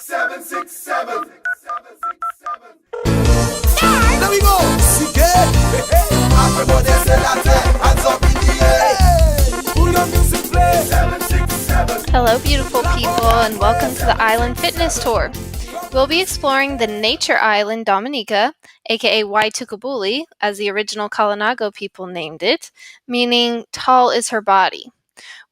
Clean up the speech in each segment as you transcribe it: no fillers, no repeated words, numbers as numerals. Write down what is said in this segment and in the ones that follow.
767. There we go. CK. Everybody say that. Hands up in the air. Pull your music play. 767. Hello, beautiful people, and welcome to the Island Fitness Tour. We'll be exploring the nature island Dominica, aka Waitukabuli, as the original Kalinago people named it, meaning tall is her body.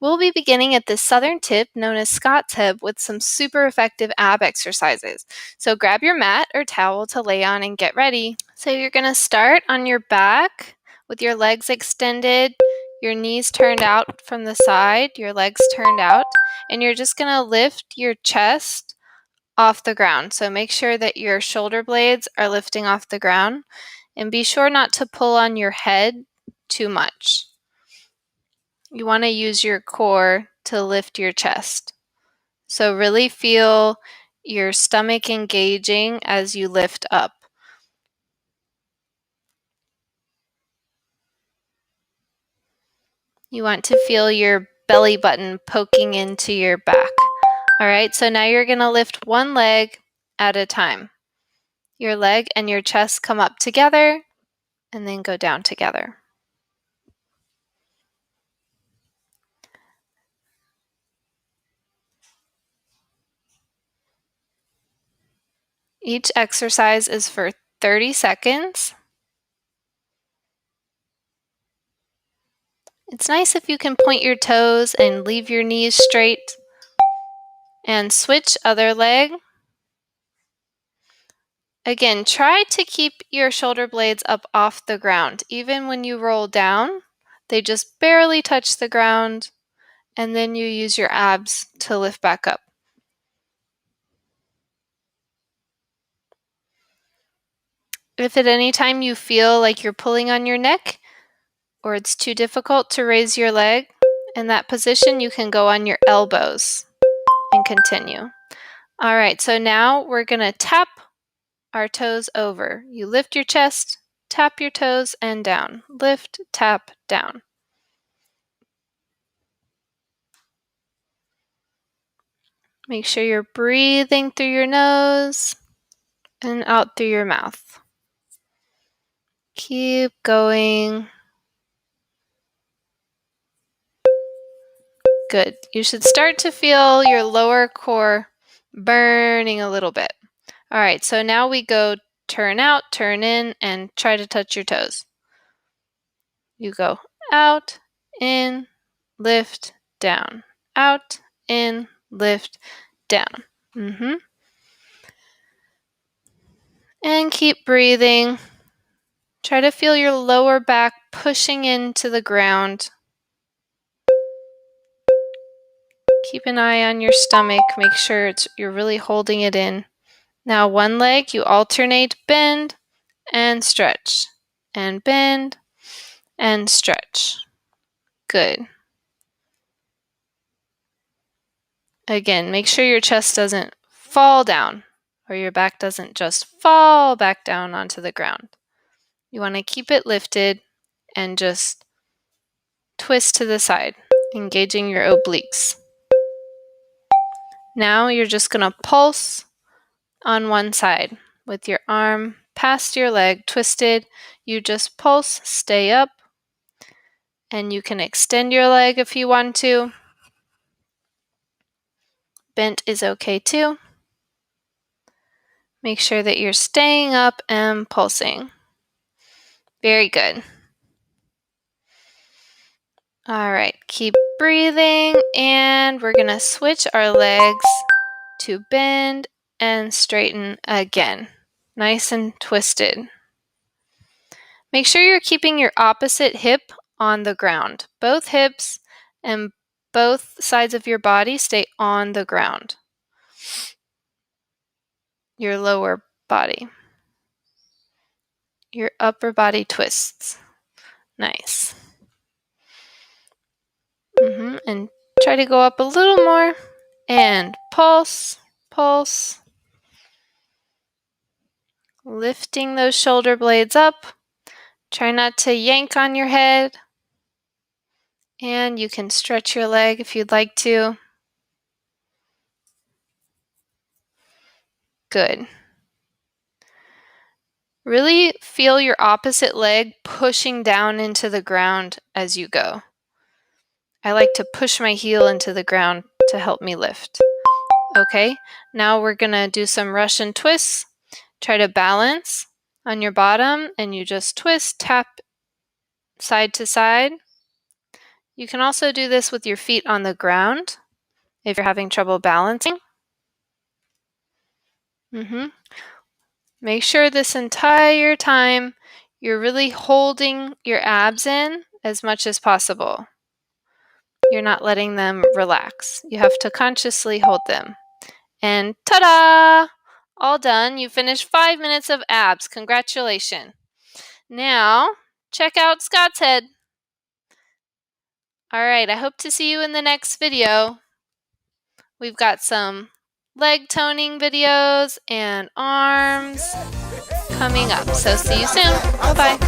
We'll be beginning at the southern tip known as Scott's Head with some super effective ab exercises. So grab your mat or towel to lay on and get ready. So you're going to start on your back with your legs extended, your knees turned out from the side, your legs turned out, and you're just going to lift your chest off the ground. So make sure that your shoulder blades are lifting off the ground, and be sure not to pull on your head too much. You want to use your core to lift your chest. So really feel your stomach engaging as you lift up. You want to feel your belly button poking into your back. All right, so now you're going to lift one leg at a time. Your leg and your chest come up together and then go down together. Each exercise is for 30 seconds. It's nice if you can point your toes and leave your knees straight. And switch other leg. Again, try to keep your shoulder blades up off the ground. Even when you roll down, they just barely touch the ground, and then you use your abs to lift back up. If at any time you feel like you're pulling on your neck or it's too difficult to raise your leg, in that position you can go on your elbows and continue. All right, so now we're going to tap our toes over. You lift your chest, tap your toes, and down. Lift, tap, down. Make sure you're breathing through your nose and out through your mouth. Keep going. Good. You should start to feel your lower core burning a little bit. All right, so now we go turn out, turn in, and try to touch your toes. You go out, in, lift, down. Out, in, lift, down. And keep breathing. Try to feel your lower back pushing into the ground. Keep an eye on your stomach. Make sure you're really holding it in. Now one leg, you alternate bend and stretch. And bend and stretch. Good. Again, make sure your chest doesn't fall down or your back doesn't just fall back down onto the ground. You want to keep it lifted and just twist to the side, engaging your obliques. Now you're just going to pulse on one side with your arm past your leg twisted. You just pulse, stay up, and you can extend your leg if you want to. Bent is okay too. Make sure that you're staying up and pulsing. Very good. All right, keep breathing, and we're going to switch our legs to bend and straighten again. Nice and twisted. Make sure you're keeping your opposite hip on the ground. Both hips and both sides of your body stay on the ground. Your lower body. Your upper body twists. Nice. And try to go up a little more. And pulse, pulse. Lifting those shoulder blades up. Try not to yank on your head. And you can stretch your leg if you'd like to. Good. Really feel your opposite leg pushing down into the ground as you go. I like to push my heel into the ground to help me lift. Okay, now we're going to do some Russian twists. Try to balance on your bottom and you just twist, tap side to side. You can also do this with your feet on the ground if you're having trouble balancing. Make sure this entire time you're really holding your abs in as much as possible. You're not letting them relax. You have to consciously hold them. And ta-da! All done. You finished 5 minutes of abs. Congratulations. Now, check out Scott's head. All right, I hope to see you in the next video. We've got some leg toning videos and arms coming up. So see you soon. Bye-bye.